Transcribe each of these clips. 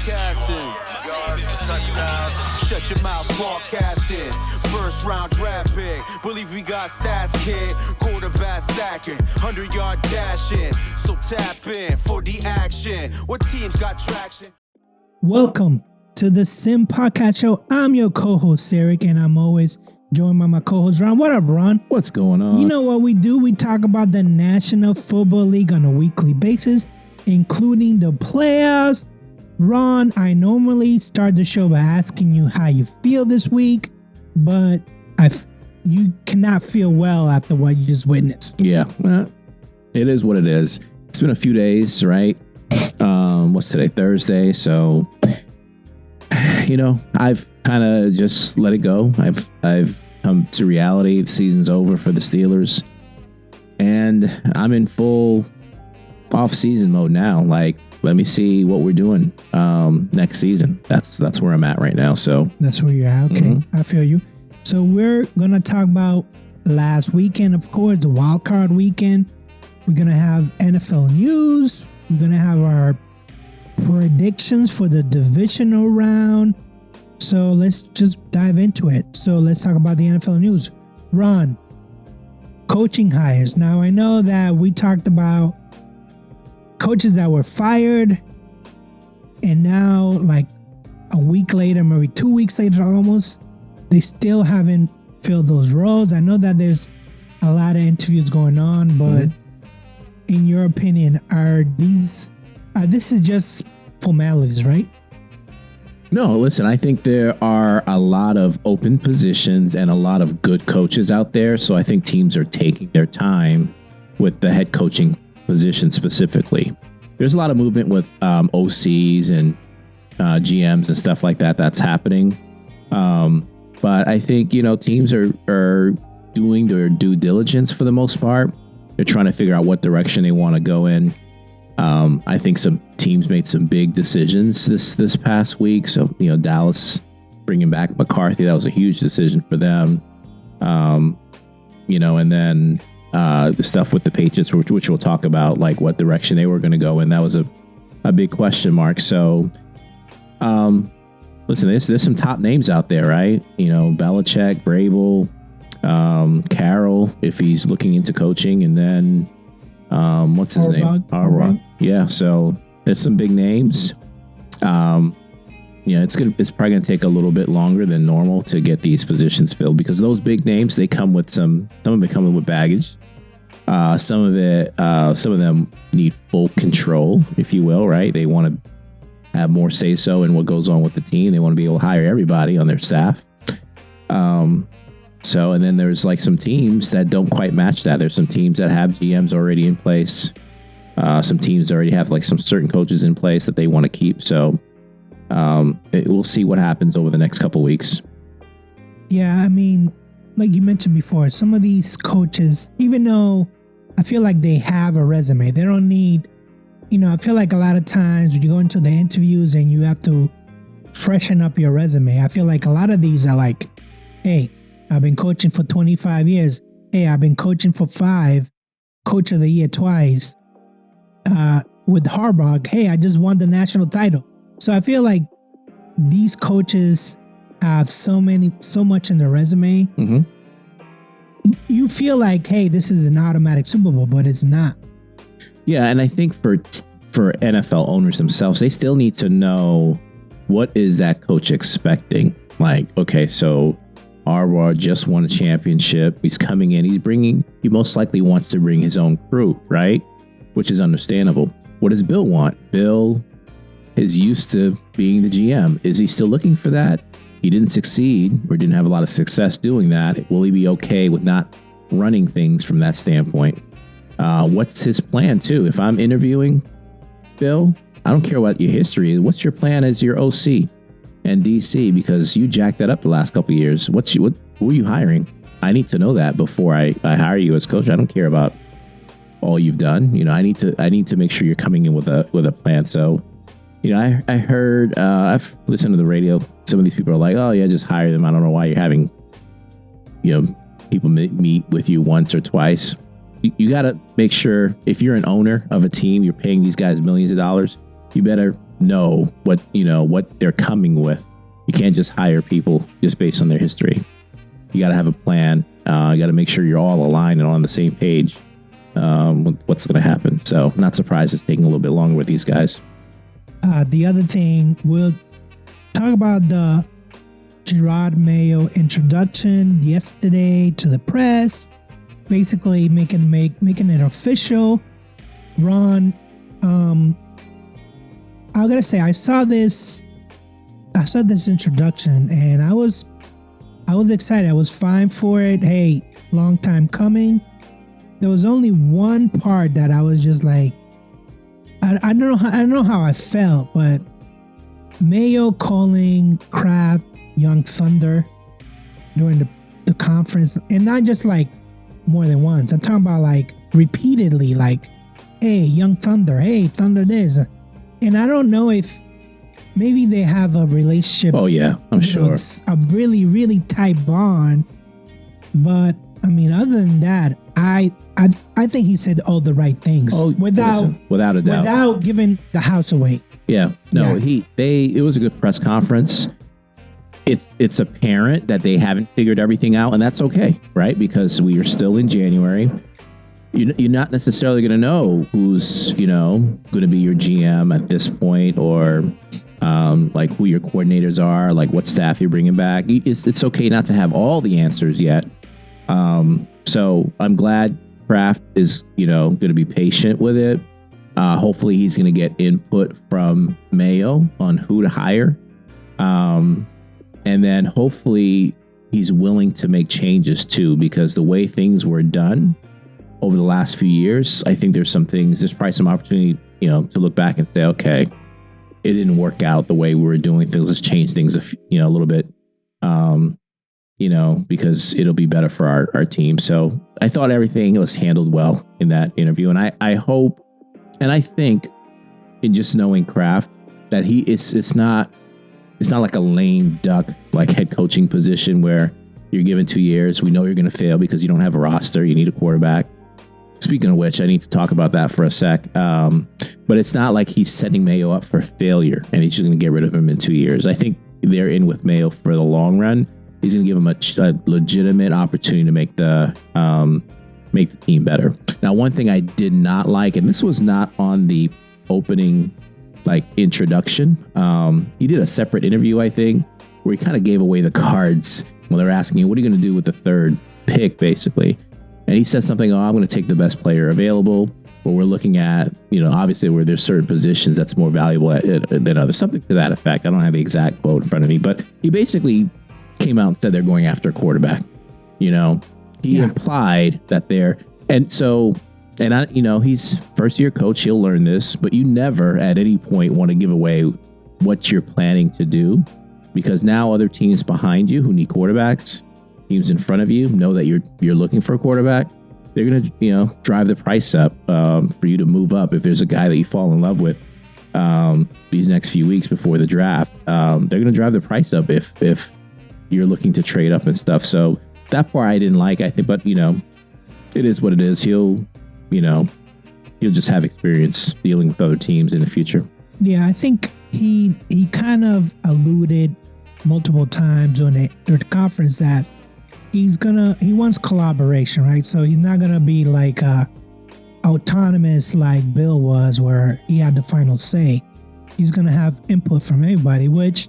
broadcasting. Yards, touchdowns, shut your mouth, broadcasting. First round draft pick, believe we got stats, kid. Quarterback stacking, 100-yard dashing. So tap in for the action. What teams got traction? Welcome to the Sim Podcast Show. I'm your co-host, Eric, and I'm always joined by my co-host, Ron. What up, Ron? What's going on? You know what we do? We talk about the National Football League on a weekly basis, including the playoffs. Ron, I normally start the show by asking you how you feel this week, but you cannot feel well after what you just witnessed. Yeah, it is what it is. It's been a few days, right? What's today? Thursday. So, I've kind of just let it go. I've come to reality. The season's over for the Steelers, and I'm in full off-season mode now. Like, let me see what we're doing next season. That's where I'm at right now. So that's where you're at. Okay, I feel you. So we're gonna talk about last weekend, of course, the Wildcard weekend. We're gonna have NFL news. We're gonna have our predictions for the divisional round. So let's just dive into it. So let's talk about the NFL news. Ron, coaching hires. Now I know that we talked about coaches that were fired, and now like a week later, maybe 2 weeks later almost, they still haven't filled those roles. I know that there's a lot of interviews going on, but in your opinion, this is just formalities, right? No, listen, I think there are a lot of open positions and a lot of good coaches out there. So I think teams are taking their time with the head coaching position specifically. There's a lot of movement with OCs and GMs and stuff like that that's happening. But I think, teams are doing their due diligence for the most part. They're trying to figure out what direction they want to go in. I think some teams made some big decisions this past week. So, Dallas bringing back McCarthy, that was a huge decision for them. And then the stuff with the Patriots, which we'll talk about, like what direction they were going to go in. That was a big question mark. So, listen, there's some top names out there, right? Belichick, Vrabel, Carroll, if he's looking into coaching, and then what's his name? Harbaugh. Yeah, so there's some big names. It's probably gonna take a little bit longer than normal to get these positions filled, because those big names, they come with some of it coming with baggage. Some of them need full control, if you will, right? They want to have more say so in what goes on with the team. They want to be able to hire everybody on their staff. And then there's like some teams that don't quite match that. There's some teams that have GMs already in place. Some teams already have like some certain coaches in place that they want to keep. So we'll see what happens over the next couple weeks. Yeah, I mean, like you mentioned before, some of these coaches, even though I feel like they have a resume, they don't need, I feel like a lot of times when you go into the interviews and you have to freshen up your resume, I feel like a lot of these are like, hey, I've been coaching for 25 years. Hey, I've been coaching for 5, coach of the year twice. With Harbaugh, hey, I just won the national title. So I feel like these coaches have so much in their resume. Mm-hmm. You feel like, hey, this is an automatic Super Bowl, but it's not. Yeah, and I think for NFL owners themselves, they still need to know, what is that coach expecting? Like, okay, so Harbaugh just won a championship. He's coming in. He most likely wants to bring his own crew, right? Which is understandable. What does Bill want? Bill is used to being the GM. Is he still looking for that? He didn't succeed or didn't have a lot of success doing that. Will he be okay with not running things from that standpoint? What's his plan too? If I'm interviewing Bill, I don't care what your history is. What's your plan as your OC and DC? Because you jacked that up the last couple of years. Who are you hiring? I need to know that before I hire you as coach. I don't care about all you've done. I need to make sure you're coming in with a plan. So, I heard, I've listened to the radio. Some of these people are like, oh yeah, just hire them. I don't know why you're having, people meet with you once or twice. You got to make sure, if you're an owner of a team, you're paying these guys millions of dollars, you better know what they're coming with. You can't just hire people just based on their history. You got to have a plan. You got to make sure you're all aligned and on the same page with what's going to happen. So not surprised it's taking a little bit longer with these guys. The other thing, we'll talk about the Gerard Mayo introduction yesterday to the press, basically making it official. Ron, I gotta say, I saw this introduction and I was excited. I was fine for it. Hey, long time coming. There was only one part that I was just like, I don't know how I felt, but Mayo calling Kraft Young Thunder during the conference, and not just like more than once. I'm talking about like repeatedly, like, hey, Young Thunder, hey, Thunder this. And I don't know if maybe they have a relationship. Oh yeah, I'm sure. It's a really, really tight bond. But I mean, other than that, I think he said all the right things without a doubt, without giving the house away. Yeah, no, Yeah. It was a good press conference. It's apparent that they haven't figured everything out, and that's okay, right? Because we are still in January. You're not necessarily going to know who's going to be your GM at this point, or like who your coordinators are, like what staff you're bringing back. It's okay not to have all the answers yet. So I'm glad Kraft is going to be patient with it. Hopefully he's going to get input from Mayo on who to hire. And then hopefully he's willing to make changes too, because the way things were done over the last few years, I think there's probably some opportunity, to look back and say, okay, it didn't work out the way we were doing things. Let's change things, a little bit, because it'll be better for our team. So I thought everything was handled well in that interview. And I hope, and I think in just knowing Kraft, that it's not like a lame duck, like head coaching position where you're given 2 years. We know you're going to fail because you don't have a roster. You need a quarterback. Speaking of which, I need to talk about that for a sec. But it's not like he's setting Mayo up for failure and he's just going to get rid of him in 2 years. I think they're in with Mayo for the long run. He's going to give him a legitimate opportunity to make the team better. Now, one thing I did not like, and this was not on the opening introduction. He did a separate interview, I think, where he kind of gave away the cards when they're asking you, what are you going to do with the third pick, basically? And he said something, I'm going to take the best player available. But we're looking at, obviously where there's certain positions that's more valuable than others. Something to that effect. I don't have the exact quote in front of me, but he basically came out and said they're going after a quarterback. He implied that they're, he's first year coach. He'll learn this, but you never at any point want to give away what you're planning to do, because now other teams behind you who need quarterbacks, teams in front of you know that you're looking for a quarterback. They're going to, drive the price up for you to move up. If there's a guy that you fall in love with these next few weeks before the draft, they're going to drive the price up if you're looking to trade up and stuff. So that part I didn't like, I think, but it is what it is. He'll just have experience dealing with other teams in the future. Yeah, I think he kind of alluded multiple times during the conference that he wants collaboration, right? So he's not gonna be like autonomous like Bill was, where he had the final say. He's gonna have input from everybody, which,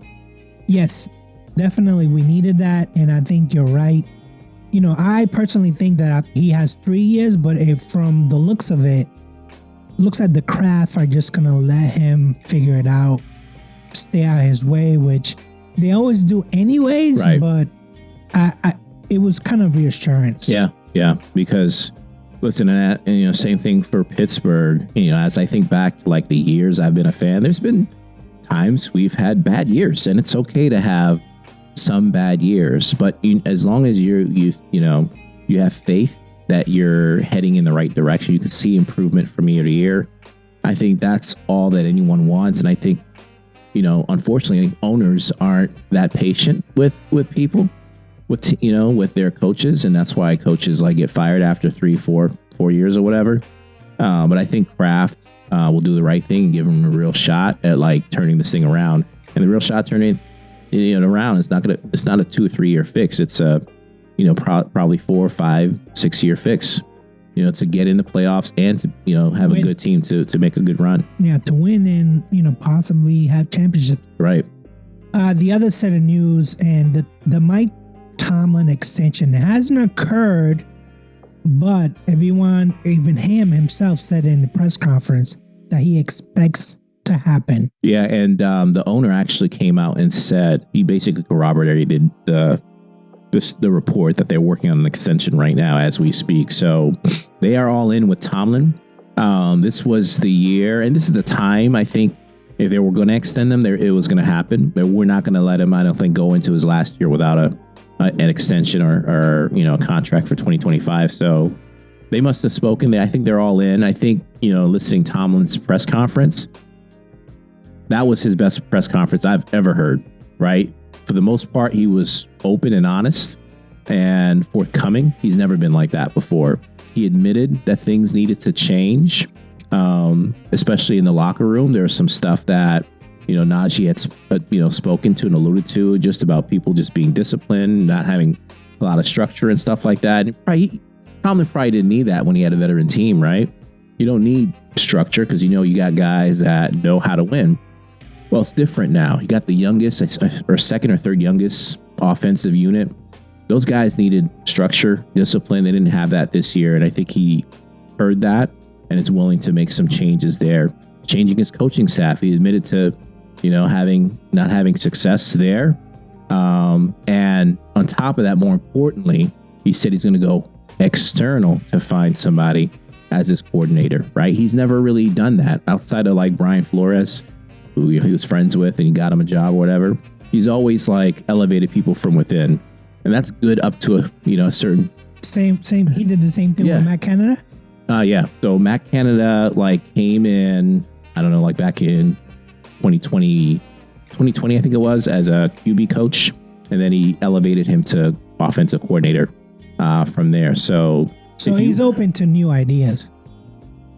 yes, definitely we needed that, and I think you're right. I personally think that he has 3 years, but if from the looks of it, looks like the Kraft are just gonna let him figure it out, stay out of his way, which they always do anyways. Right. But it was kind of reassurance. Yeah. Because listen, and same thing for Pittsburgh. As I think back to the years I've been a fan, there's been times we've had bad years, and it's okay to have some bad years. But as long as you have faith that you're heading in the right direction, you can see improvement from year to year. I think that's all that anyone wants, and I think unfortunately, owners aren't that patient with people. With their coaches, and that's why coaches get fired after 3, 4 years or whatever. But I think Kraft will do the right thing and give him a real shot at like turning this thing around. And the real shot turning it around is it's not a 2 or 3 year fix. It's a, probably 4, 5, 6 year fix, to get in the playoffs and to, have a good team to make a good run. Yeah, to win and, possibly have championships. Right. The other set of news and the Mike Tomlin extension hasn't occurred, but everyone, even him himself, said in the press conference that he expects to happen. Yeah, and the owner actually came out and said he basically corroborated the report that they're working on an extension right now as we speak. So they are all in with Tomlin. This was the year, and this is the time, I think, if they were going to extend them, it was going to happen. But we're not going to let him, I don't think, go into his last year without an extension or a contract for 2025. So they must have spoken. I think they're all in. I think, listening to Tomlin's press conference, that was his best press conference I've ever heard, right? For the most part, he was open and honest and forthcoming. He's never been like that before. He admitted that things needed to change, especially in the locker room. There was some stuff that, Najee had, spoken to and alluded to, just about people just being disciplined, not having a lot of structure and stuff like that. And Tomlin probably didn't need that when he had a veteran team, right? You don't need structure because you got guys that know how to win. Well, it's different now. You got the youngest or second or third youngest offensive unit. Those guys needed structure, discipline. They didn't have that this year. And I think he heard that and is willing to make some changes there. Changing his coaching staff. He admitted to, not having success there. And on top of that, more importantly, he said he's going to go external to find somebody as his coordinator, right? He's never really done that outside of like Brian Flores, who he was friends with and he got him a job or whatever. He's always like elevated people from within. And that's good up to a certain... Same. He did the same thing with Matt Canada? Yeah. So Matt Canada came in, I don't know, back in 2020, I think it was, as a QB coach. And then he elevated him to offensive coordinator from there. So he's open to new ideas.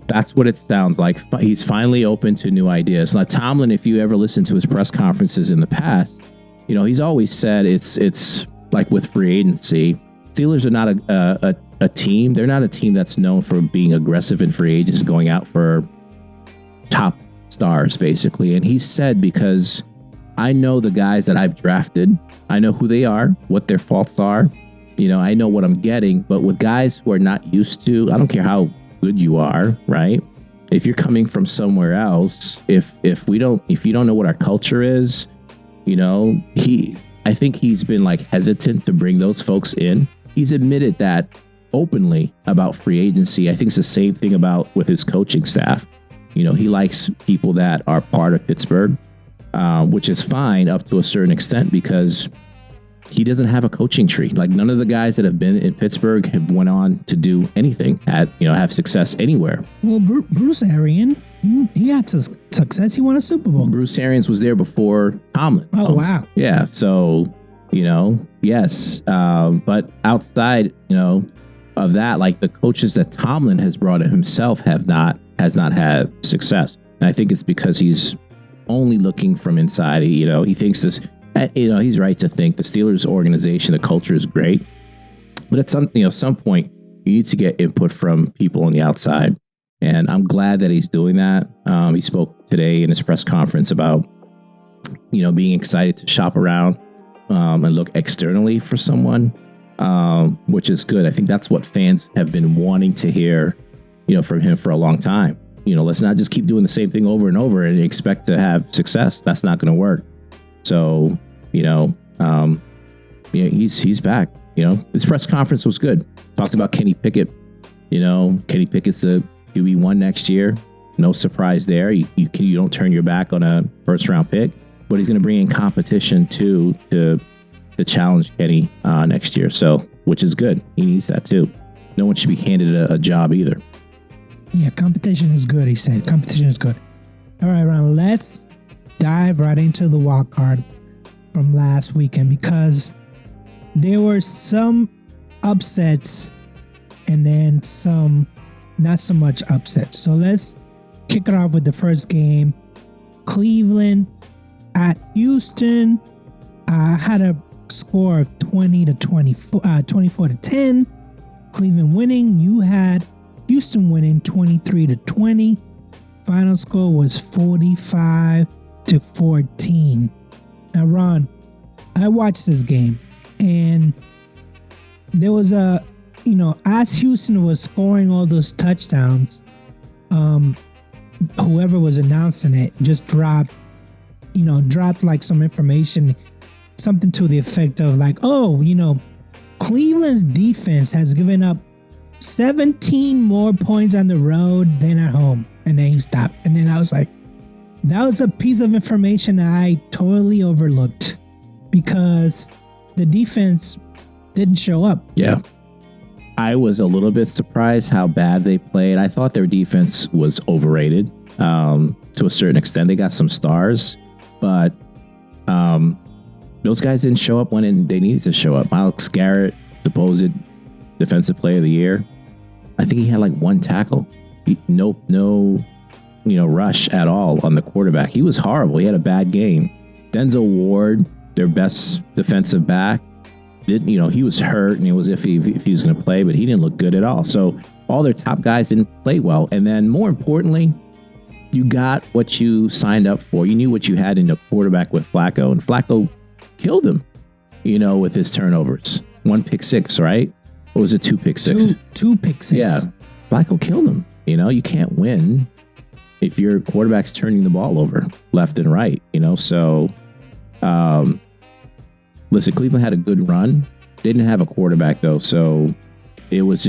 That's what it sounds like. He's finally open to new ideas. Now, Tomlin, if you ever listen to his press conferences in the past, he's always said it's like with free agency. Steelers are not a team. They're not a team that's known for being aggressive in free agents, going out for top stars, basically. And he said, because I know the guys that I've drafted, I know who they are, what their faults are. I know what I'm getting. But with guys who are not used to, I don't care how good you are, right? If you're coming from somewhere else, if you don't know what our culture is, I think he's been hesitant to bring those folks in. He's admitted that openly about free agency. I think it's the same thing with his coaching staff. He likes people that are part of Pittsburgh, which is fine up to a certain extent because he doesn't have a coaching tree. None of the guys that have been in Pittsburgh have went on to do anything, have success anywhere. Well, Bruce Arians, he had success. He won a Super Bowl. Bruce Arians was there before Tomlin. Oh, wow. Yeah. So, yes. But outside, of that, the coaches that Tomlin has brought in himself has not had success. And I think it's because he's only looking from inside. He thinks this. He's right to think the Steelers organization, the culture is great, but at some point you need to get input from people on the outside. And I'm glad that he's doing that. He spoke today in his press conference about, being excited to shop around and look externally for someone, which is good. I think that's what fans have been wanting to hear, from him for a long time. Let's not just keep doing the same thing over and over and expect to have success. That's not going to work. So, he's back. His press conference was good. Talked about Kenny Pickett. Kenny Pickett's the QB1 next year. No surprise there. You don't turn your back on a first round pick, but he's going to bring in competition to challenge Kenny next year. So, which is good. He needs that too. No one should be handed a job either. Yeah, competition is good. He said competition is good. All right, Ron. Let's dive right into the wild card from last weekend because there were some upsets and then some not so much upset. So let's kick it off with the first game. Cleveland at Houston. Had a score of 24 to 10. Cleveland winning. You had Houston winning 23 to 20. Final score was 45 to 14. Now, Ron, I watched this game, and there was as Houston was scoring all those touchdowns, whoever was announcing it just dropped like some information, something to the effect of like, Cleveland's defense has given up 17 more points on the road than at home. And then he stopped. And then I was like, that was a piece of information I totally overlooked because the defense didn't show up. Yeah. I was a little bit surprised how bad they played. I thought their defense was overrated to a certain extent. They got some stars, but those guys didn't show up when they needed to show up. Myles Garrett, supposed defensive player of the year, I think he had like one tackle. No, rush at all on the quarterback. He was horrible. He had a bad game. Denzel Ward, their best defensive back, he was hurt and it was if he was going to play, but he didn't look good at all. So all their top guys didn't play well. And then more importantly, you got what you signed up for. You knew what you had in the quarterback with Flacco, and Flacco killed him, with his turnovers. 1 pick six, right? Or was it 2 pick six? Two pick six. Yeah. Flacco killed him. You can't win if your quarterback's turning the ball over left and right, So, listen, Cleveland had a good run. They didn't have a quarterback, though. So it was,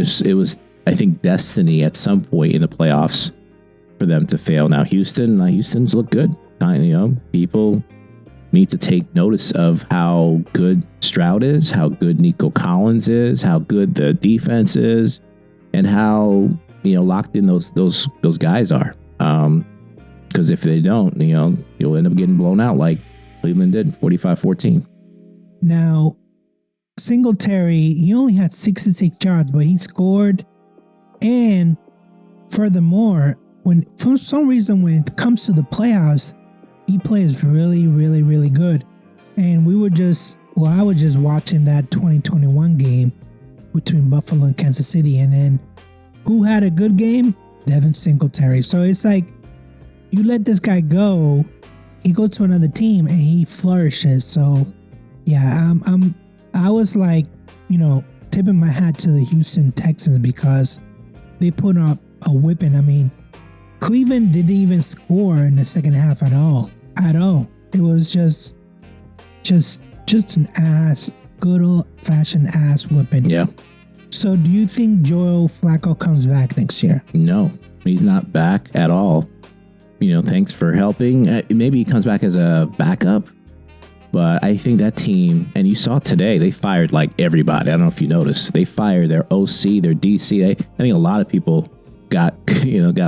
I think, destiny at some point in the playoffs for them to fail. Now, Houston's look good. People need to take notice of how good Stroud is, how good Nico Collins is, how good the defense is, and how locked in those guys are. Because if they don't, you'll end up getting blown out like Cleveland did, 45-14. Now, Singletary, he only had 66 yards, but he scored. And furthermore, for some reason when it comes to the playoffs, he plays really, really, really good. And I was just watching that 2021 game between Buffalo and Kansas City, and then who had a good game? Devin Singletary. So it's like, you let this guy go, he goes to another team and he flourishes. So yeah, I was like, tipping my hat to the Houston Texans because they put up a whipping. I mean, Cleveland didn't even score in the second half at all. It was just an good old fashioned ass whipping. Yeah. So do you think Joe Flacco comes back next year? No, he's not back at all. Thanks for helping. Maybe he comes back as a backup, but I think that team, and you saw today, they fired like everybody. I don't know if you noticed. They fired their OC, their DC. I think a lot of people got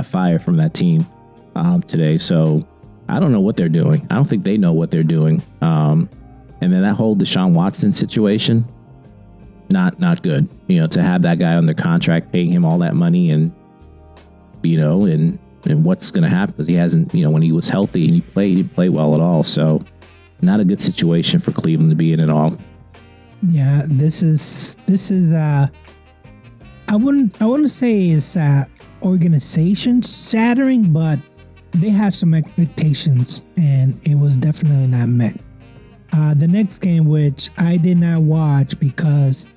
fired from that team today. So I don't know what they're doing. I don't think they know what they're doing. And then that whole Deshaun Watson situation, not good. To have that guy under contract, paying him all that money, and and what's going to happen because he hasn't. When he was healthy and he didn't play well at all. So not a good situation for Cleveland to be in at all. Yeah, this is. I wouldn't say it's organization shattering, but they had some expectations and it was definitely not met. The next game, which I did not watch because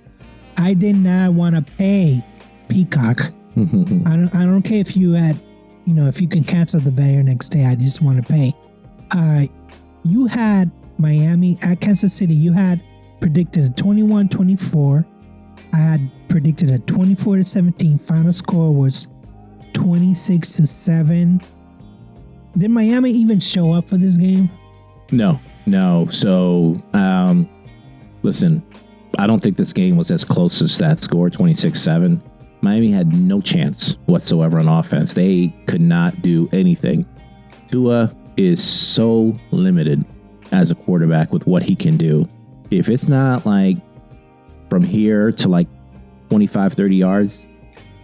I did not want to pay Peacock. I don't care if you if you can cancel the very next day. I just want to pay. You had Miami at Kansas City. You had predicted a 21-24. I had predicted a 24-17. Final score was 26-7. Did Miami even show up for this game? No. So, listen, I don't think this game was as close as that score, 26-7. Miami had no chance whatsoever on offense. They could not do anything. Tua is so limited as a quarterback with what he can do. If it's not like from here to like 25, 30 yards,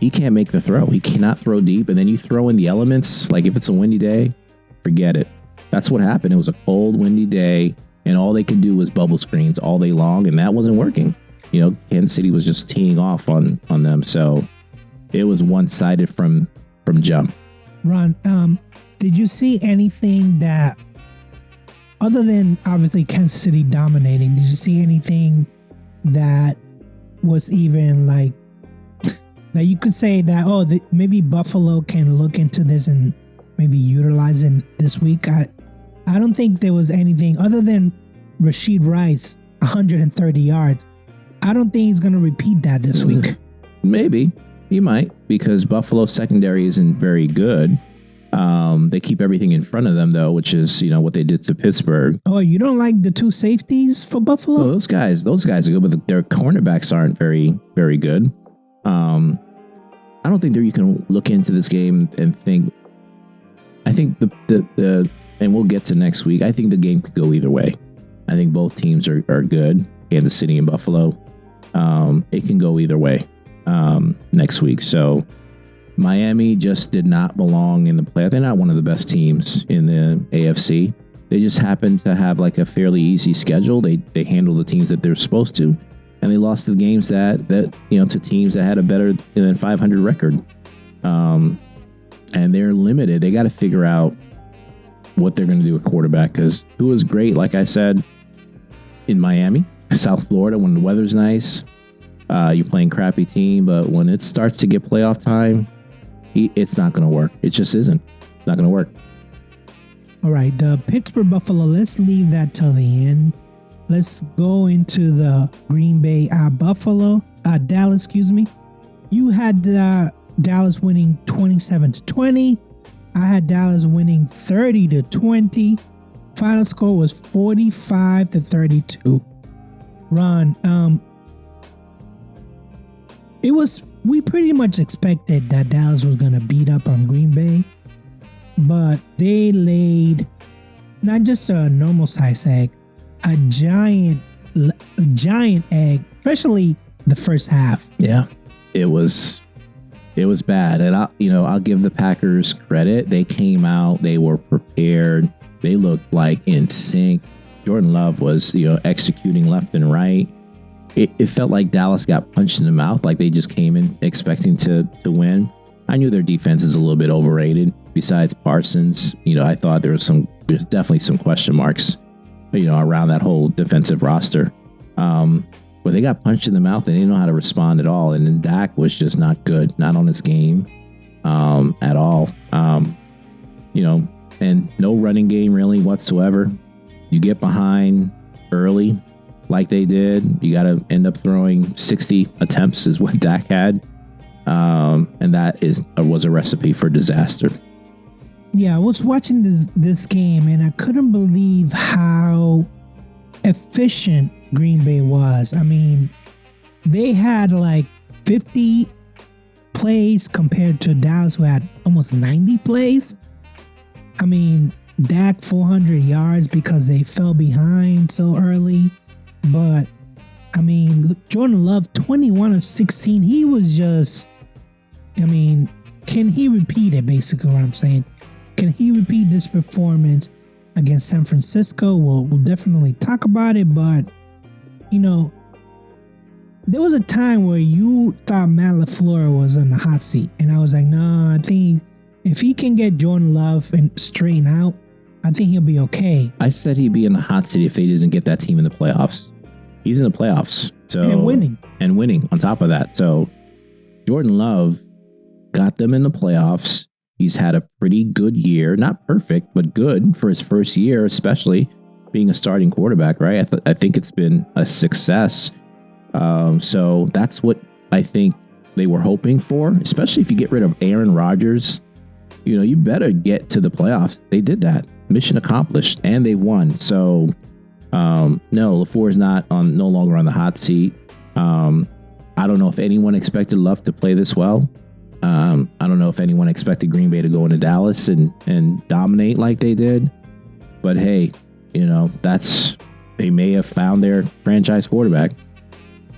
he can't make the throw. He cannot throw deep. And then you throw in the elements. Like if it's a windy day, forget it. That's what happened. It was a cold, windy day, and all they could do was bubble screens all day long, and that wasn't working. Kansas City was just teeing off on them. So it was one-sided from jump. Ron, did you see anything that, other than obviously Kansas City dominating, did you see anything that was even like, that you could say that, maybe Buffalo can look into this and maybe utilize it this week? I don't think there was anything other than Rashid Rice, 130 yards. I don't think he's going to repeat that this week. Maybe. He might, because Buffalo's secondary isn't very good. They keep everything in front of them, though, which is, what they did to Pittsburgh. Oh, you don't like the two safeties for Buffalo? Well, those guys are good, but their cornerbacks aren't very, very good. I don't think you can look into this game and think. I think the and we'll get to next week. I think the game could go either way. I think both teams are good. Kansas City and Buffalo. It can go either way next week. So Miami just did not belong in the play. They're not one of the best teams in the AFC. They just happen to have like a fairly easy schedule. They handle the teams that they're supposed to, and they lost the games that to teams that had a better than 500 record. And they're limited. They got to figure out what they're going to do with quarterback, because who is great, like I said, in Miami, South Florida, when the weather's nice, you're playing crappy team, but when it starts to get playoff time, it's not going to work. It just isn't. It's not going to work. All right, the Pittsburgh Buffalo, let's leave that till the end. Let's go into the Green Bay Dallas, excuse me. You had Dallas winning 27-20. I had Dallas winning 30-20. Final score was 45-32. Ron, we pretty much expected that Dallas was going to beat up on Green Bay, but they laid not just a normal size egg, a giant egg, especially the first half. Yeah, it was bad, and I'll give the Packers credit. They came out, they were prepared, they looked like in sync. Jordan Love was executing left and right. It felt like Dallas got punched in the mouth, like they just came in expecting to win. I knew their defense is a little bit overrated. Besides Parsons, I thought there's definitely some question marks, around that whole defensive roster. But they got punched in the mouth and they didn't know how to respond at all. And then Dak was just not good, not on his game at all. And no running game really whatsoever. You get behind early like they did, you got to end up throwing 60 attempts is what Dak had. And that was a recipe for disaster. Yeah, I was watching this game and I couldn't believe how efficient Green Bay was. I mean, they had like 50 plays compared to Dallas, who had almost 90 plays. I mean, Dak 400 yards because they fell behind so early. But, I mean, Jordan Love, 21 of 16. He was just, can he repeat it, basically what I'm saying? Can he repeat this performance against San Francisco? We'll definitely talk about it, but, there was a time where you thought Matt LaFleur was in the hot seat, and I was like, no, I think if he can get Jordan Love and straighten out, I think he'll be okay. I said he'd be in the hot seat if they didn't get that team in the playoffs. He's in the playoffs. And winning on top of that. So Jordan Love got them in the playoffs. He's had a pretty good year. Not perfect, but good for his first year, especially being a starting quarterback, right? I think it's been a success. So that's what I think they were hoping for, especially if you get rid of Aaron Rodgers. You better get to the playoffs. They did that. Mission accomplished, and they won. So, no, LaFleur is no longer on the hot seat. I don't know if anyone expected Love to play this well. I don't know if anyone expected Green Bay to go into Dallas and dominate like they did. But hey, they may have found their franchise quarterback.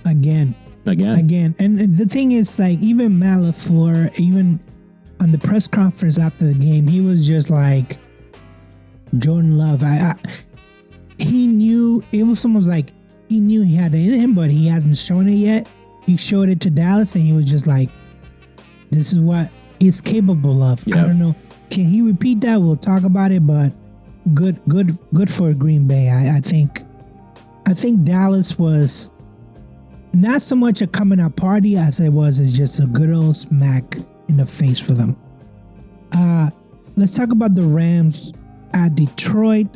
Again, Again. And the thing is, like, even Matt LaFleur, even on the press conference after the game, he was just like, Jordan Love, he knew, it was almost like he knew he had it in him, but he hadn't shown it yet. He showed it to Dallas, and he was just like, this is what he's capable of. Yep. I don't know. Can he repeat that? We'll talk about it, but good for Green Bay. I think Dallas was not so much a coming out party as it was just a good old smack in the face for them. Let's talk about the Rams at Detroit.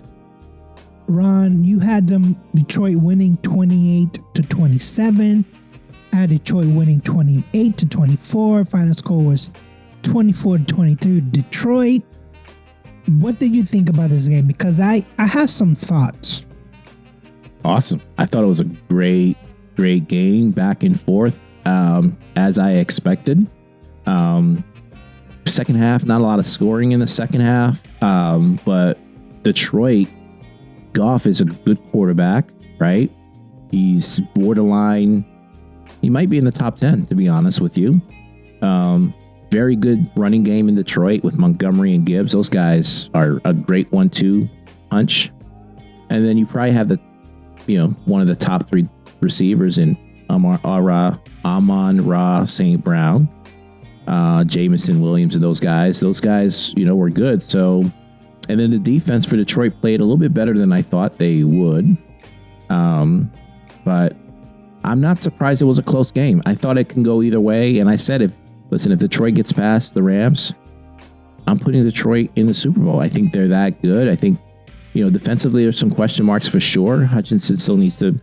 Ron, you had them, Detroit winning 28-27. At Detroit winning 28-24. Final score was 24-23 Detroit. What did you think about this game? Because I have some thoughts. Awesome. I thought it was a great game, back and forth, as I expected. Second half, not a lot of scoring in the second half, but Detroit, Goff is a good quarterback, right? He's borderline. He might be in the top 10, to be honest with you. Very good running game in Detroit with Montgomery and Gibbs. Those guys are a great 1-2 punch. And then you probably have one of the top 3 receivers in Amon-Ra St. Brown, Jameson Williams, and those guys. Those guys, were good. So, and then the defense for Detroit played a little bit better than I thought they would. But I'm not surprised it was a close game. I thought it can go either way. And I said, if Detroit gets past the Rams, I'm putting Detroit in the Super Bowl. I think they're that good. I think, defensively, there's some question marks for sure. Hutchinson still needs to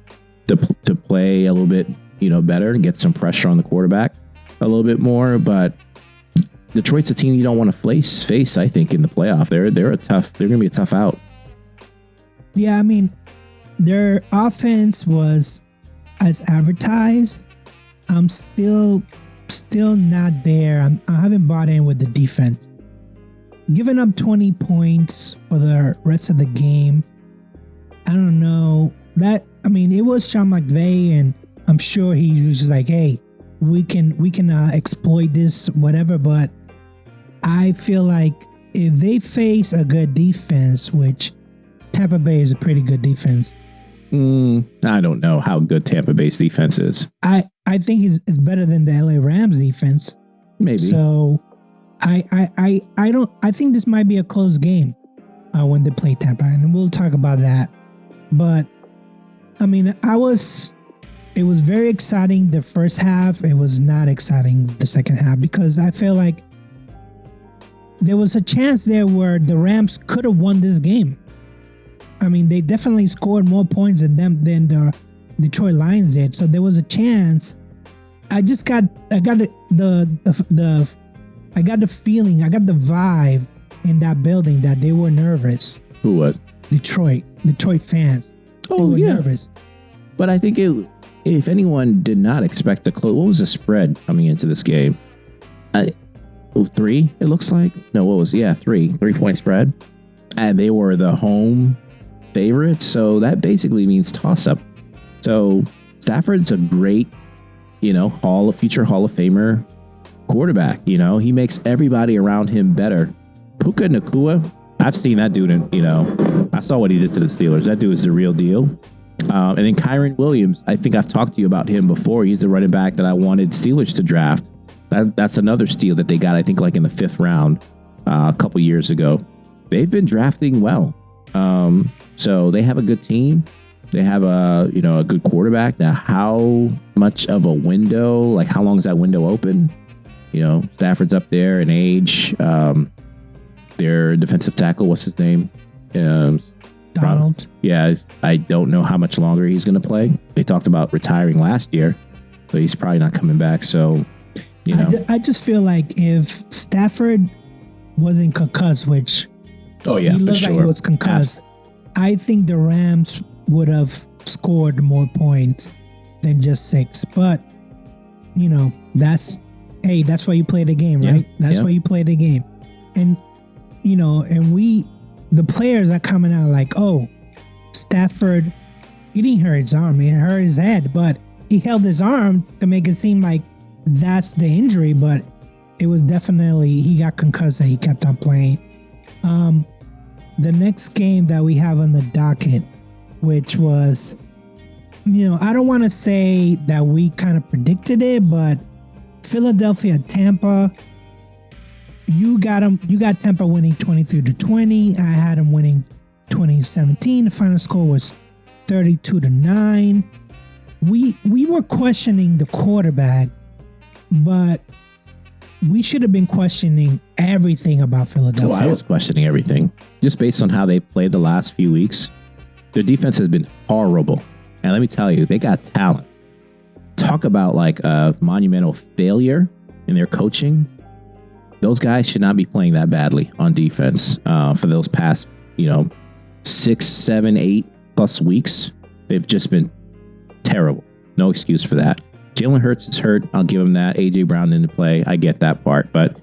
play a little bit, better and get some pressure on the quarterback a little bit more. But Detroit's a team you don't want to face, I think, in the playoff. They're going to be a tough out. Yeah, I mean, their offense was as advertised. I'm still not there. I haven't bought in with the defense. Giving up 20 points for the rest of the game, I don't know. It was Sean McVay, and I'm sure he was just like, hey, we can exploit this, whatever. But I feel like if they face a good defense, which Tampa Bay is a pretty good defense. I don't know how good Tampa Bay's defense is. I think it's better than the LA Rams defense. Maybe. So I think this might be a close game when they play Tampa, and we'll talk about that. But I mean, it was very exciting the first half. It was not exciting the second half because I feel like there was a chance there where the Rams could have won this game. I mean, they definitely scored more points than the Detroit Lions did. So there was a chance. I got the feeling, I got the vibe in that building that they were nervous. Who was? Detroit fans. Oh, they were nervous. But I think if anyone did not expect the close, what was the spread coming into this game? 3, it looks like. No, what was? Yeah, 3-point spread. And they were the home favorites, so that basically means toss-up. So Stafford's a great, future Hall of Famer quarterback. He makes everybody around him better. Puka Nacua, I've seen that dude, I saw what he did to the Steelers. That dude is the real deal. And then Kyren Williams, I think I've talked to you about him before. He's the running back that I wanted Steelers to draft. That's another steal that they got, I think, like in the 5th round a couple years ago. They've been drafting well. So they have a good team. They have a good quarterback. Now, how much of a window, like how long is that window open? Stafford's up there in age. Their defensive tackle, what's his name? Donald. Yeah, I don't know how much longer he's going to play. They talked about retiring last year, so he's probably not coming back. So, I just feel like if Stafford wasn't concussed, which he looked like he was concussed, I think the Rams would have scored more points than just 6. But that's why you play the game, right? That's why you play the game, and the players are coming out like, oh, Stafford, he didn't hurt his arm, he hurt his head, but he held his arm to make it seem like that's the injury, but it was definitely he got concussed and he kept on playing. The next game that we have on the docket, which was, I don't want to say that we kind of predicted it, but Philadelphia, Tampa. You got Tampa winning 23-20. I had them winning 20-17. The final score was 32-9. We were questioning the quarterback, but we should have been questioning everything about Philadelphia. Well, I was questioning everything just based on how they played the last few weeks. Their defense has been horrible. And let me tell you, they got talent. Talk about like a monumental failure in their coaching. Those guys should not be playing that badly on defense for those past, 6, 7, 8+ weeks. They've just been terrible. No excuse for that. Jalen Hurts is hurt. I'll give him that. A.J. Brown didn't play. I get that part. But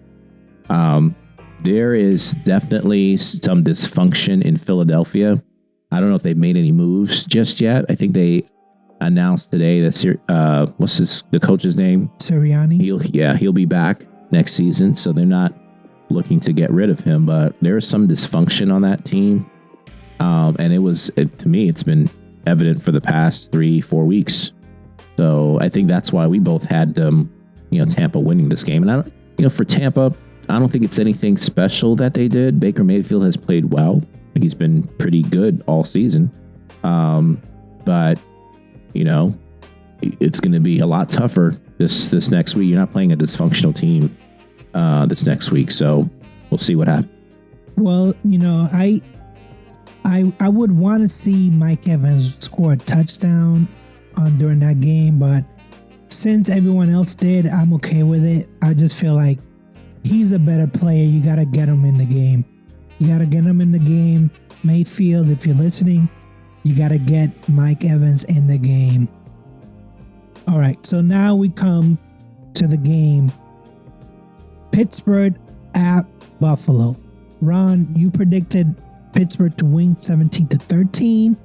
there is definitely some dysfunction in Philadelphia. I don't know if they've made any moves just yet. I think they announced today that what's the coach's name? Sirianni. He'll be back next season. So they're not looking to get rid of him. But there is some dysfunction on that team. And to me, it's been evident for the past 3-4 weeks. So I think that's why we both had Tampa winning this game. And for Tampa, I don't think it's anything special that they did. Baker Mayfield has played well. He's been pretty good all season. But it's going to be a lot tougher this next week. You're not playing a dysfunctional team this next week. So we'll see what happens. Well, I would want to see Mike Evans score a touchdown during that game, but since everyone else did, I'm okay with it. I just feel like he's a better player. You got to get him in the game. Mayfield, if you're listening, you got to get Mike Evans in the game. All right, so now we come to the game. Pittsburgh at Buffalo. Ron, you predicted Pittsburgh to win 17-13.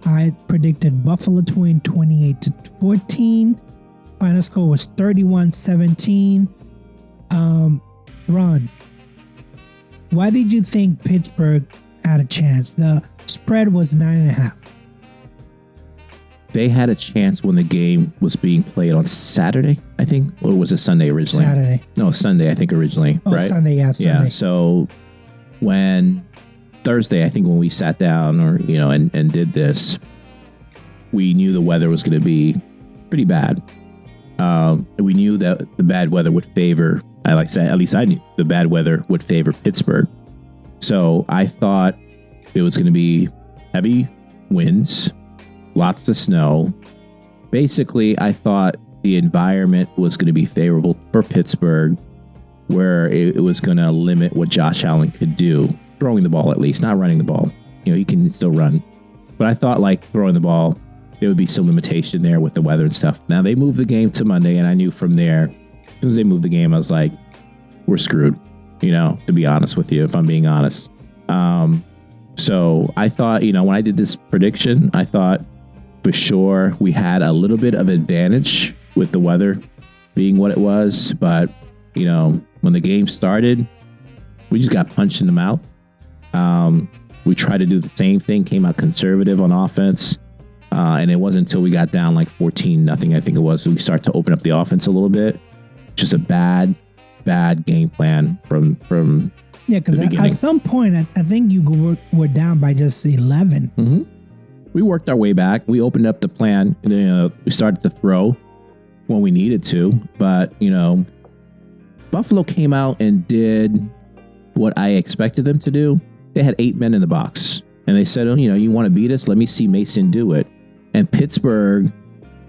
I predicted Buffalo to win 28-14. Final score was 31-17. Ron, why did you think Pittsburgh had a chance? The spread was 9.5. They had a chance when the game was being played on Saturday, I think, or was it Sunday originally? Saturday. No, Sunday, I think originally. Oh, right? Sunday, yeah, Sunday. Yeah. So when Thursday, I think when we sat down and did this, we knew the weather was going to be pretty bad. We knew that the bad weather would favor, at least I knew the bad weather would favor Pittsburgh. So I thought it was going to be heavy winds, lots of snow. Basically, I thought the environment was going to be favorable for Pittsburgh, where it was going to limit what Josh Allen could do. Throwing the ball, at least, not running the ball. He can still run. But I thought, like, throwing the ball, there would be some limitation there with the weather and stuff. Now, they moved the game to Monday, and I knew from there, as soon as they moved the game, I was like, we're screwed, to be honest with you, if I'm being honest. So I thought, when I did this prediction, I thought for sure we had a little bit of advantage with the weather being what it was. But, when the game started, we just got punched in the mouth. We tried to do the same thing, came out conservative on offense. And it wasn't until we got down like 14-0, I think it was, so we started to open up the offense a little bit. Just a bad game plan from yeah, because at some point, I think you were down by just 11. Mm-hmm. We worked our way back. We opened up the plan. And, we started to throw when we needed to. But, Buffalo came out and did what I expected them to do. They had 8 men in the box. And they said, you want to beat us? Let me see Mason do it. And Pittsburgh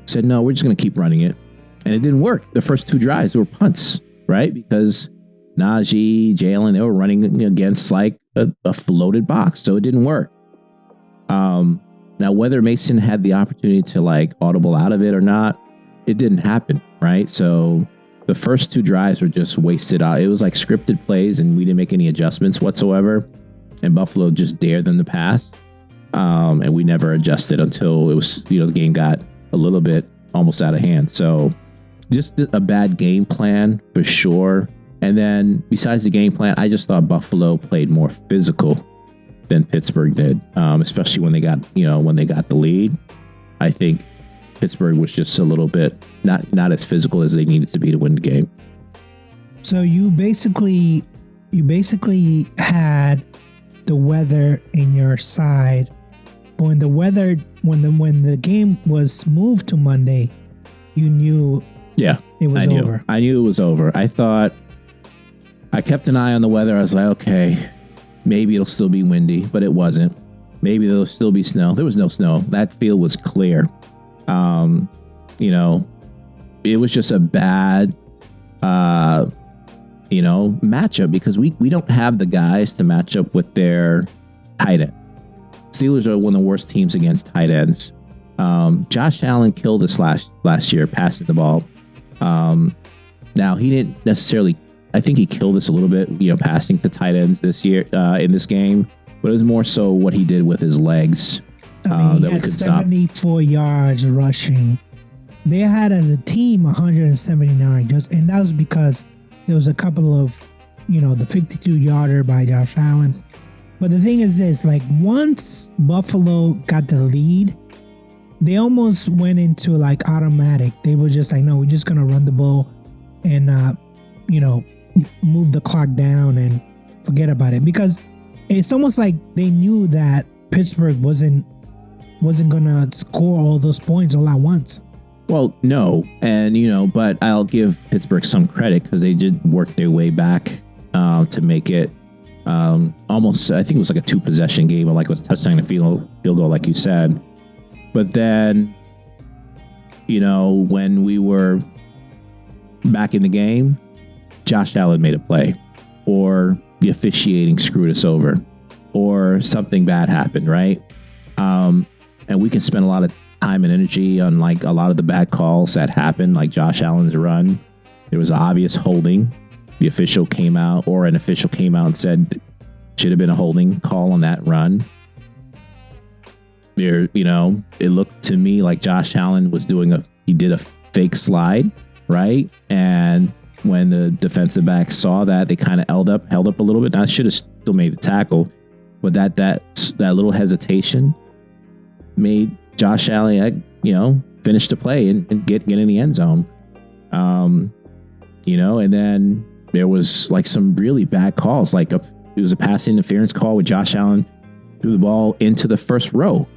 said, no, we're just going to keep running it. And it didn't work. The first 2 drives were punts, right? Because Najee, Jalen, they were running against like a floated box. So it didn't work. Now, whether Mason had the opportunity to like audible out of it or not, it didn't happen, right? So the first 2 drives were just wasted out. It was like scripted plays and we didn't make any adjustments whatsoever. And Buffalo just dared them to pass. And we never adjusted until it was, the game got a little bit almost out of hand. So just a bad game plan for sure. And then besides the game plan, I just thought Buffalo played more physical than Pittsburgh did, especially when they got the lead. I think Pittsburgh was just a little bit not as physical as they needed to be to win the game. So you basically had the weather in your side. When the game was moved to Monday, you knew it was over. I knew it was over. I kept an eye on the weather. I was like, okay, maybe it'll still be windy, but it wasn't. Maybe there'll still be snow. There was no snow. That field was clear. It was just a bad matchup because we don't have the guys to match up with their tight end. Steelers are one of the worst teams against tight ends. Josh Allen killed us last year passing the ball. Now he didn't necessarily. I think he killed us a little bit, passing to tight ends this year in this game, but it was more so what he did with his legs. He had 74 yards rushing. They had as a team 179, and that was because there was a couple of, the 52-yarder by Josh Allen. But the thing is this, like once Buffalo got the lead, they almost went into like automatic. They were just like, no, we're just going to run the ball and, move the clock down and forget about it. Because it's almost like they knew that Pittsburgh wasn't going to score all those points all at once. Well, no. And, but I'll give Pittsburgh some credit because they did work their way back to make it almost, I think it was like a 2-possession game, or like it was a touchdown and field goal, like you said. But then, when we were back in the game, Josh Allen made a play, or the officiating screwed us over, or something bad happened, right? And we can spend a lot of time and energy on like a lot of the bad calls that happened, like Josh Allen's run. There was obvious holding. The official came out, or an official came out and said should have been a holding call on that run. It looked to me like Josh Allen was he did a fake slide, right? And when the defensive back saw that, they kind of held up a little bit. Now, I should have still made the tackle, but that little hesitation made Josh Allen, finish the play and get in the end zone. And then there was like some really bad calls. Like it was a pass interference call with Josh Allen threw the ball into the first row.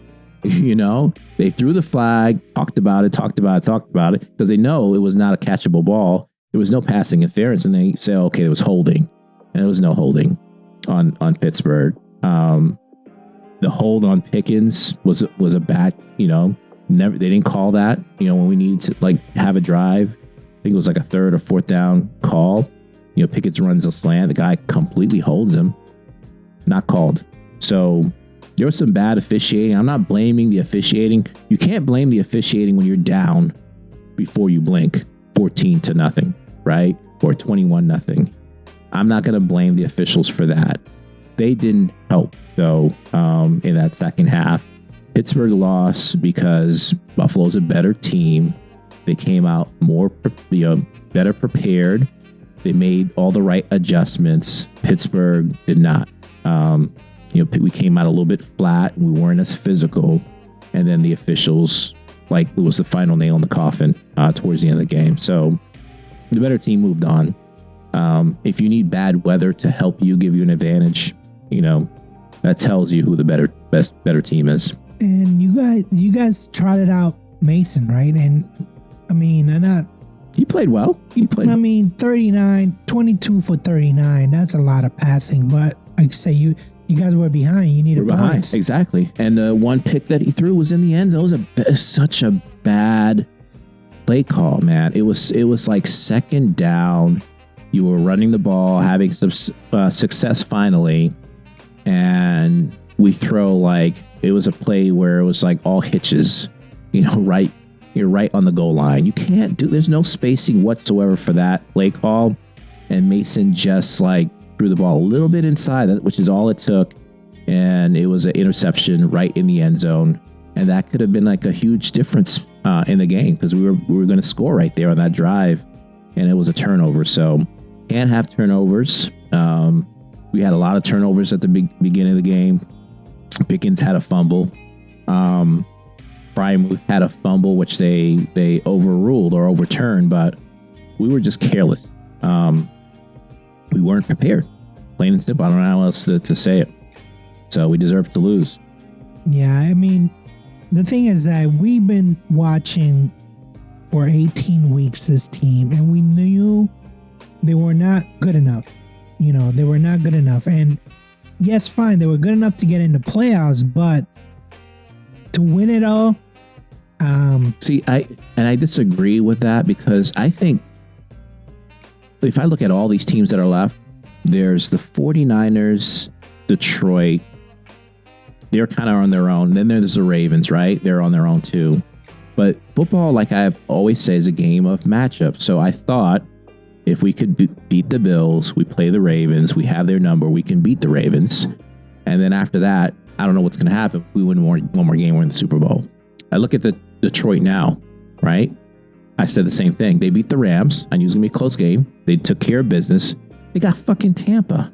They threw the flag, talked about it because they know it was not a catchable ball. There was no passing interference, and they say, okay, there was holding, and there was no holding on Pittsburgh. The hold on Pickens was a bad, they didn't call that, when we needed to like have a drive. I think it was like a 3rd or 4th down call. Pickens runs a slant, the guy completely holds him. Not called. So there was some bad officiating. I'm not blaming the officiating. You can't blame the officiating when you're down before you blink 14-0, right? Or 21-0. I'm not going to blame the officials for that. They didn't help, though, in that second half. Pittsburgh lost because Buffalo's a better team. They came out more, better prepared. They made all the right adjustments. Pittsburgh did not. We came out a little bit flat. We weren't as physical. And then the officials, like, it was the final nail in the coffin towards the end of the game. So the better team moved on. If you need bad weather to help you, give you an advantage, that tells you who the better team is. And you guys trotted out Mason, right? And I mean, he played well. 22 for 39. That's a lot of passing. But like I say, you guys were behind. You needed points. Behind, exactly. And the one pick that he threw was in the end zone. It was such a bad play call, man. It was like 2nd down. You were running the ball, having some success finally, and we throw it was a play where it was like all hitches, right. You're right on the goal line. You can't there's no spacing whatsoever for that play call. And Mason just threw the ball a little bit inside, which is all it took. And it was an interception right in the end zone. And that could have been a huge difference in the game because we were going to score right there on that drive, and it was a turnover. So can't have turnovers. We had a lot of turnovers at the beginning of the game. Pickens had a fumble. Frymuth had a fumble, which they overruled or overturned, but we were just careless. We weren't prepared. Plain and simple. I don't know how else to say it. So we deserve to lose. Yeah, I mean, the thing is that we've been watching for 18 weeks this team, and we knew they were not good enough. They were not good enough. And yes, fine, they were good enough to get into playoffs, but to win it all. See, I disagree with that because I think if I look at all these teams that are left, there's the 49ers, Detroit. They're kind of on their own. Then there's the Ravens, right? They're on their own too. But football, like I've always said, is a game of matchups. So I thought if we could beat the Bills, we play the Ravens, we have their number, we can beat the Ravens. And then after that, I don't know what's going to happen. We win one more game, we're in the Super Bowl. I look at the Detroit now, right? I said the same thing. They beat the Rams. I knew it was going to be a close game. They took care of business. They got fucking Tampa.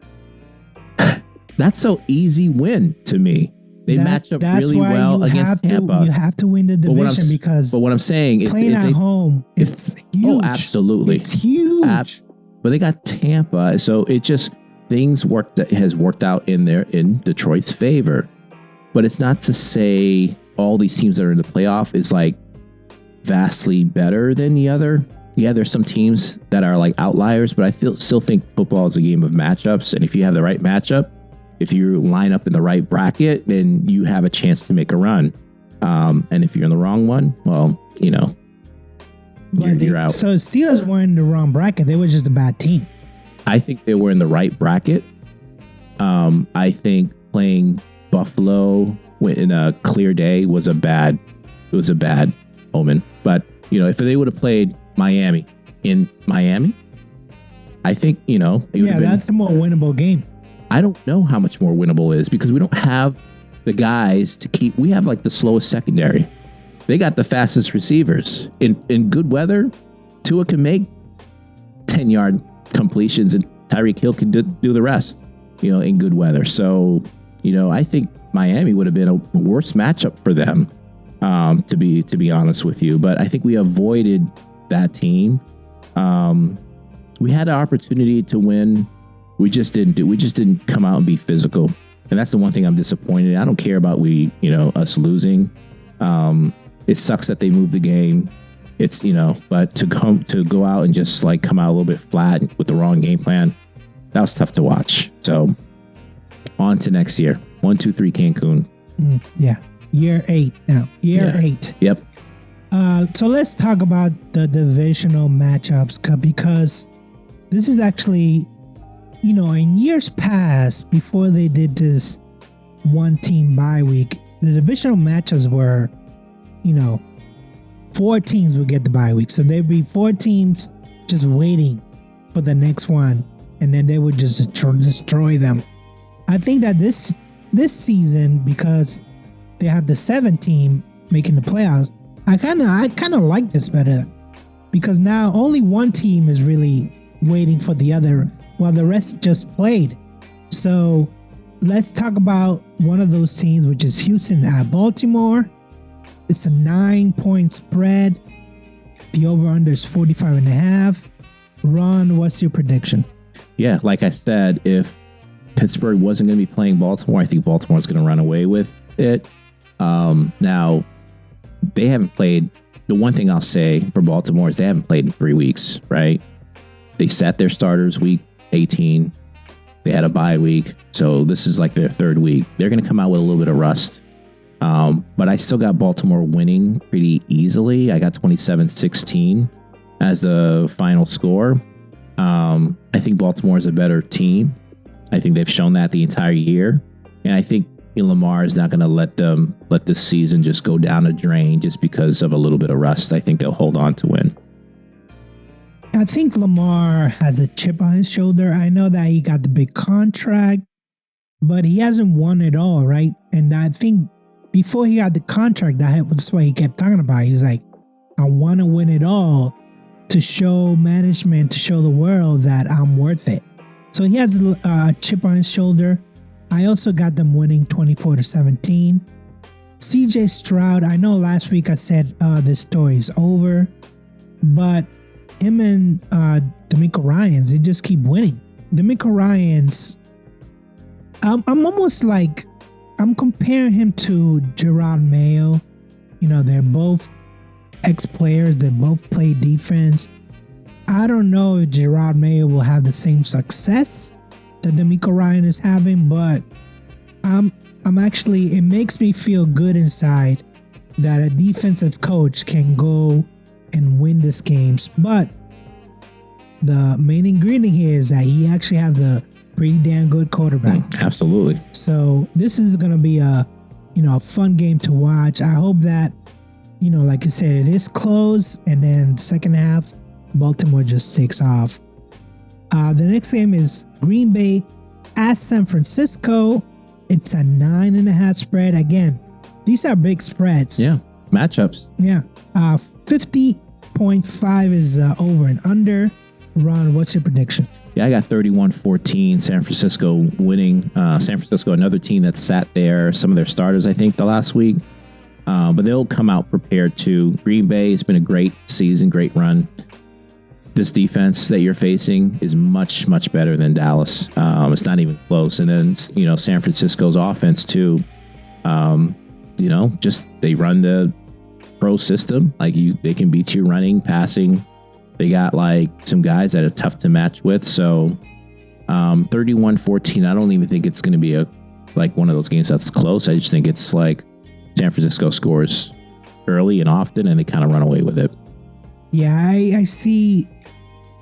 That's so easy win to me. They match up really well against Tampa. You have to win the division because. But what I'm saying is, playing at home, it's huge. Oh, absolutely, it's huge. But they got Tampa, so it just has worked out in Detroit's favor. But it's not to say all these teams that are in the playoff is like vastly better than the other. Yeah, there's some teams that are like outliers, but I still think football is a game of matchups, and if you have the right matchup. If you line up in the right bracket, then you have a chance to make a run. And if you're in the wrong one, well, you're out. So Steelers weren't in the wrong bracket. They were just a bad team. I think they were in the right bracket. I think playing Buffalo in a clear day was a bad omen. But, if they would have played Miami in Miami, I think, it would have been, that's a more winnable game. I don't know how much more winnable it is because we don't have the guys to keep. We have like the slowest secondary. They got the fastest receivers. In good weather, Tua can make 10-yard completions and Tyreek Hill can do the rest, in good weather. So, I think Miami would have been a worse matchup for them, to be honest with you. But I think we avoided that team. We had an opportunity to win. We just didn't come out and be physical. And that's the one thing I'm disappointed. I don't care about us losing. It sucks that they moved the game. It's, but to go out and just like come out a little bit flat with the wrong game plan, that was tough to watch. So on to next year. 1, 2, 3 Cancun. Yeah. Year 8 now. Year 8. Yep. So let's talk about the divisional matchups because this is actually, in years past, before they did this one team bye week, the divisional matchups were, 4 teams would get the bye week. So there'd be 4 teams just waiting for the next one, and then they would just destroy them. I think that this season, because they have the 7th team making the playoffs, I kind of like this better because now only one team is really waiting for the other while the rest just played. So let's talk about one of those teams, which is Houston at Baltimore. It's a 9-point spread. The over-under is 45.5. Ron, what's your prediction? Yeah, like I said, if Pittsburgh wasn't going to be playing Baltimore, I think Baltimore's going to run away with it. Now, they haven't played. The one thing I'll say for Baltimore is they haven't played in 3 weeks, right? They sat their starters week 18. They had a bye week. So this is like their 3rd week. They're going to come out with a little bit of rust. But I still got Baltimore winning pretty easily. I got 27-16 as the final score. I think Baltimore is a better team. I think they've shown that the entire year. And I think Lamar is not going to let this season just go down a drain just because of a little bit of rust. I think they'll hold on to win. I think Lamar has a chip on his shoulder. I know that he got the big contract, but he hasn't won it all, right? And I think before he got the contract, that's what he kept talking about. He was like, I want to win it all to show management, to show the world that I'm worth it. So he has a chip on his shoulder. I also got them winning 24-17. CJ Stroud, I know last week I said this story is over, but him and D'Amico Ryans, they just keep winning. D'Amico Ryans, I'm almost like, I'm comparing him to Gerard Mayo. You know, they're both ex-players. They both play defense. I don't know if Gerard Mayo will have the same success that D'Amico Ryan is having, but I'm actually, it makes me feel good inside that a defensive coach can go and win these games. But the main ingredient here is that he actually has a pretty damn good quarterback. Absolutely. So this is going to be a fun game to watch. I hope that, like I said, it is close, and then second half, Baltimore just takes off. The next game is Green Bay at San Francisco. It's a 9.5 spread. Again, these are big spreads. Yeah, matchups. Yeah. 50.5 is over and under. Ron, what's your prediction? Yeah, I got 31-14, San Francisco winning. San Francisco, another team that sat there, some of their starters, I think, the last week. But they'll come out prepared too. Green Bay has been a great season, great run. This defense that you're facing is much, much better than Dallas. It's not even close. And then, San Francisco's offense too. Just they run the pro system. Like they can beat you running, passing. They got like some guys that are tough to match with. So 31-14, I don't even think it's going to be one of those games that's close. I just think it's like San Francisco scores early and often, and they kind of run away with it. Yeah, I see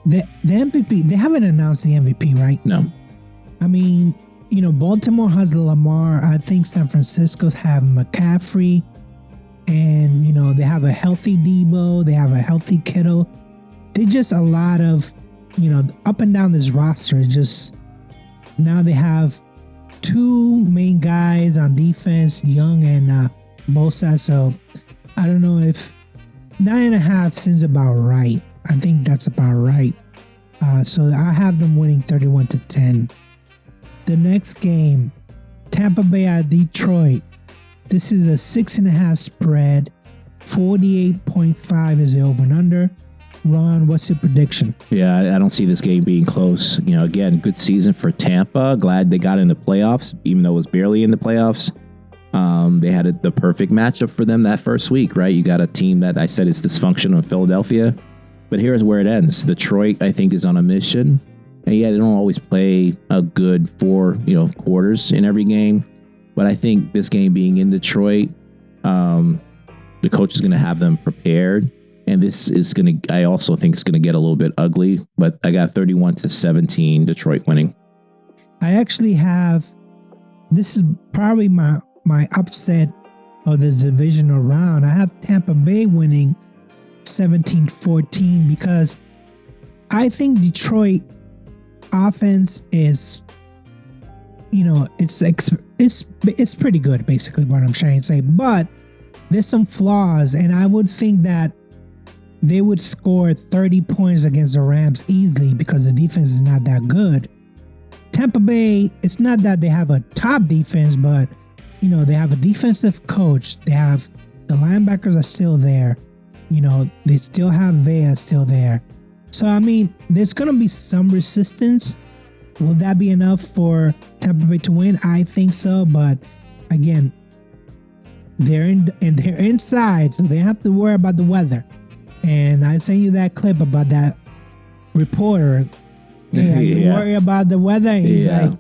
the MVP. They haven't announced the MVP, right? No. I mean, Baltimore has Lamar. I think San Francisco's have McCaffrey, and they have a healthy Debo. They have a healthy Kittle. They just a lot of, up and down this roster. Just now they have two main guys on defense, Young and Bosa. So I don't know if 9.5 seems about right. I think that's about right. So I have them winning 31-10. The next game, Tampa Bay at Detroit. This is a 6.5 spread. 48.5 is the over and under. Ron, what's your prediction? Yeah, I don't see this game being close. Again, good season for Tampa. Glad they got in the playoffs, even though it was barely in the playoffs. They had the perfect matchup for them that first week, right? You got a team that I said is dysfunctional in Philadelphia. But here's where it ends. Detroit, I think, is on a mission. And yeah, they don't always play a good 4, quarters in every game. But I think this game being in Detroit, the coach is going to have them prepared. And this is I also think it's going to get a little bit ugly. But I got 31-17, Detroit winning. I actually have, this is probably my upset of the divisional round. I have Tampa Bay winning 17-14 because I think Detroit offense is, it's pretty good, basically what I'm trying to say. But there's some flaws, and I would think that they would score 30 points against the Rams easily because the defense is not that good. Tampa Bay, it's not that they have a top defense, but they have a defensive coach. They have the linebackers are still there. They still have Vea still there. So, I mean, there's going to be some resistance. Will that be enough for Tampa Bay to win? I think so. But again, they're inside, so they have to worry about the weather. And I sent you that clip about that reporter. Yeah, you worry about the weather. And he's like,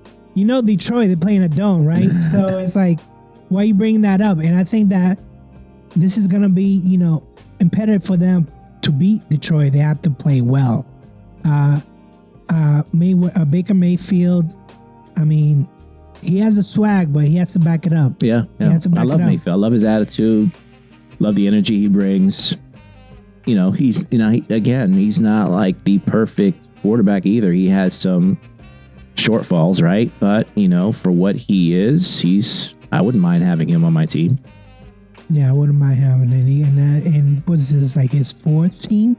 Detroit, they're playing a dome, right? So it's like, why are you bringing that up? And I think that this is going to be, imperative for them to beat Detroit. They have to play well. Baker Mayfield, I mean, he has a swag, but he has to back it up. Yeah. I love Mayfield. I love his attitude. Love the energy he brings. He's not like the perfect quarterback either. He has some shortfalls, right? But, for what he is, I wouldn't mind having him on my team. Yeah, I wouldn't mind having any. And was this like his fourth team,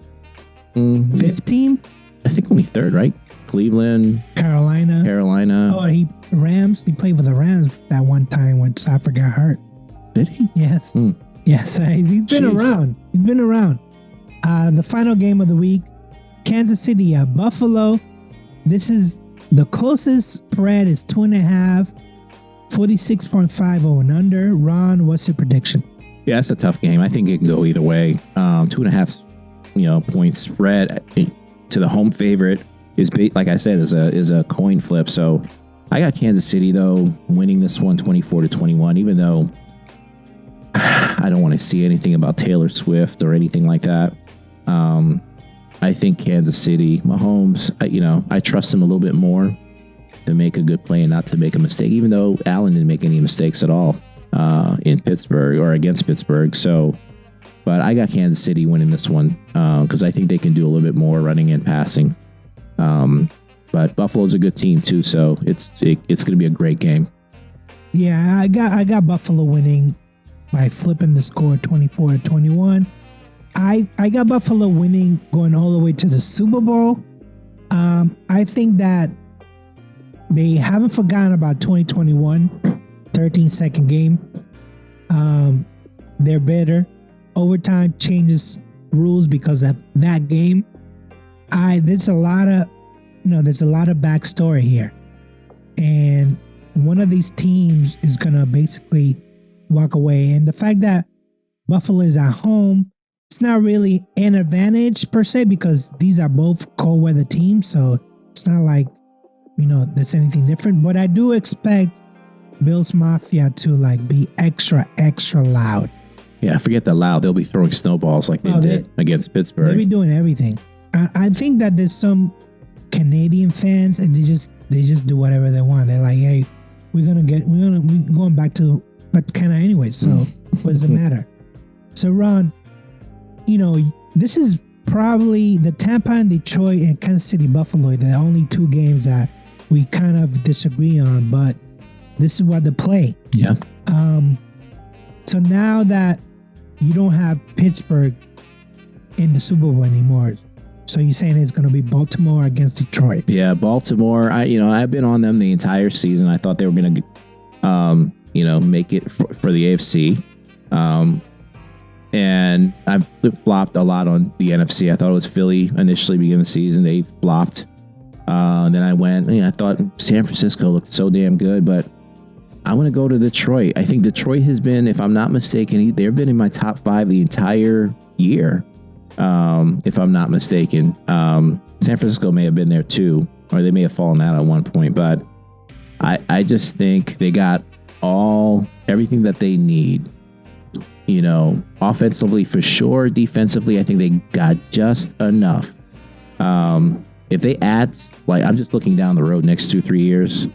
fifth team? I think only third, right? Cleveland, Carolina. Oh, he played for the Rams that one time when Stafford got hurt. Did he? Yes. Yes, he's been around. He's been around. The final game of the week, Kansas City at Buffalo. This is the closest spread is 2.5, 46.5 over and under. Ron, what's your prediction? Yeah, that's a tough game. I think it can go either way. 2.5, point spread to the home favorite is, like I said, is a coin flip. So I got Kansas City though winning this one 24-21. Even though I don't want to see anything about Taylor Swift or anything like that. I think Kansas City, Mahomes, I trust him a little bit more to make a good play and not to make a mistake, even though Allen didn't make any mistakes at all in Pittsburgh or against Pittsburgh. So, but I got Kansas City winning this one because I think they can do a little bit more running and passing. But Buffalo's a good team too, so it's going to be a great game. Yeah, I got Buffalo winning by flipping the score 24-21. I got Buffalo winning going all the way to the Super Bowl. I think that they haven't forgotten about 2021, 13-second game. They're better. Overtime changes rules because of that game. There's a lot of backstory here, and one of these teams is gonna basically walk away. And the fact that Buffalo is at home, it's not really an advantage per se because these are both cold weather teams, so it's not like that's anything different. But I do expect Bills Mafia to be extra loud. Yeah, forget the loud. They'll be throwing snowballs like they did against Pittsburgh. They'll be doing everything. I think that there's some Canadian fans and they just do whatever they want. They're like, hey, we're going back to Canada anyway. So what does it matter? So Ron, this is probably the Tampa and Detroit and Kansas City Buffalo, the only two games that we kind of disagree on, but this is what they play. Yeah. So now that you don't have Pittsburgh in the Super Bowl anymore, so you're saying it's going to be Baltimore against Detroit? Yeah, Baltimore. I've been on them the entire season. I thought they were going to, make it for the AFC. And I've flip-flopped a lot on the NFC. I thought it was Philly initially beginning of the season. They flopped. Then I went, I thought San Francisco looked so damn good, but I want to go to Detroit. I think Detroit has been, if I'm not mistaken, they've been in my top 5 the entire year. If I'm not mistaken. San Francisco may have been there too, or they may have fallen out at one point, but I just think they got everything that they need. Offensively for sure. Defensively, I think they got just enough. If they add, I'm just looking down the road next 2-3 years,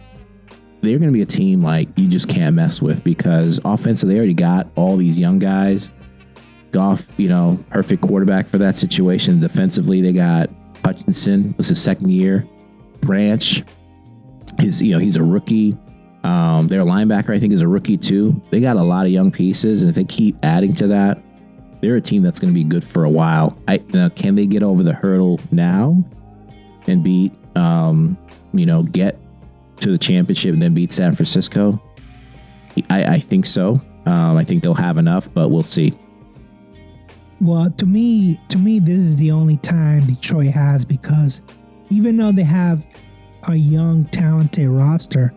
they're going to be a team you just can't mess with because offensively, they already got all these young guys. Goff, perfect quarterback for that situation. Defensively, they got Hutchinson. It's his second year. Branch he's a rookie. Their linebacker, I think, is a rookie too. They got a lot of young pieces, and if they keep adding to that, they're a team that's going to be good for a while. Can they get over the hurdle now and beat, get to the championship and then beat San Francisco? I think so. I think they'll have enough, but we'll see. Well, to me, this is the only time Detroit has, because even though they have a young, talented roster,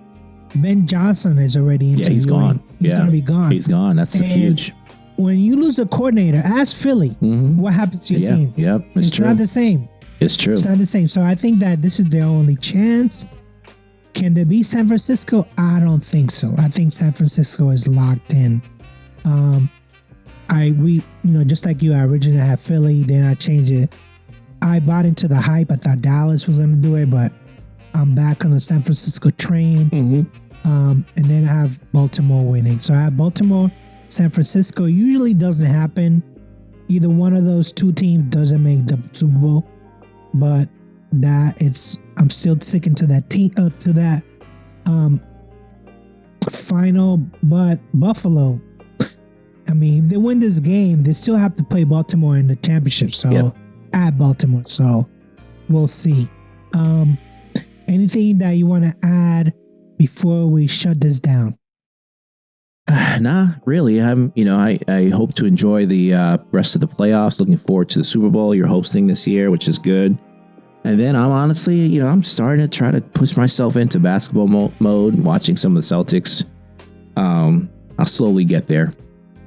Ben Johnson is already into. Yeah, he's gone. He's going to be gone. He's gone. That's huge. When you lose a coordinator, ask Philly, what happens to your team? Yep, it's true. Not the same. It's true. It's not the same. So I think that this is their only chance. Can they beat San Francisco? I don't think so. I think San Francisco is locked in. Just like you, I originally had Philly, then I changed it. I bought into the hype. I thought Dallas was going to do it, but I'm back on the San Francisco train. And then I have Baltimore winning. So I have Baltimore, San Francisco. Usually doesn't happen. Either one of those two teams doesn't make the Super Bowl, but I'm still sticking to that team, to that final. But Buffalo, I mean, if they win this game, they still have to play Baltimore in the championship. So at Baltimore. So we'll see. Anything that you want to add before we shut this down? Nah, really. I hope to enjoy the rest of the playoffs. Looking forward to the Super Bowl you're hosting this year, which is good. And then I'm honestly, I'm starting to try to push myself into basketball mode, watching some of the Celtics. I'll slowly get there.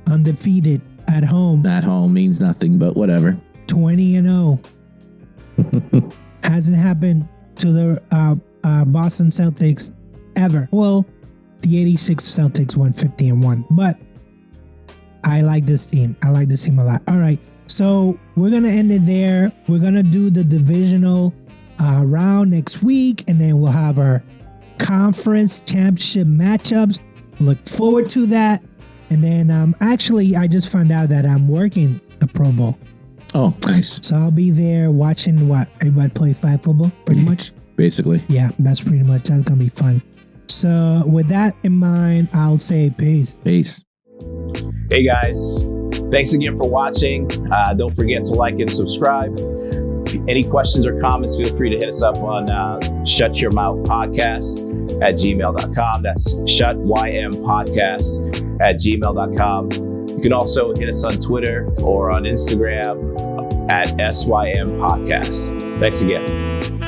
Undefeated at home. At home means nothing, but whatever. 20-0. Hasn't happened to the Boston Celtics ever. Well, the 86 Celtics won 50-1, but I like this team. I like this team a lot. All right, so we're going to end it there. We're going to do the divisional round next week, and then we'll have our conference championship matchups. Look forward to that. And then actually, I just found out that I'm working the Pro Bowl. Oh, nice. So I'll be there watching everybody play flag football, pretty much. Basically. Yeah, that's pretty much. That's going to be fun. So with that in mind, I'll say peace. Peace. Hey guys, thanks again for watching. Don't forget to like and subscribe. Any questions or comments, feel free to hit us up on shutyourmouthpodcast@gmail.com. That's shutympodcast@gmail.com. You can also hit us on Twitter or on Instagram at SYM Podcast. Thanks again.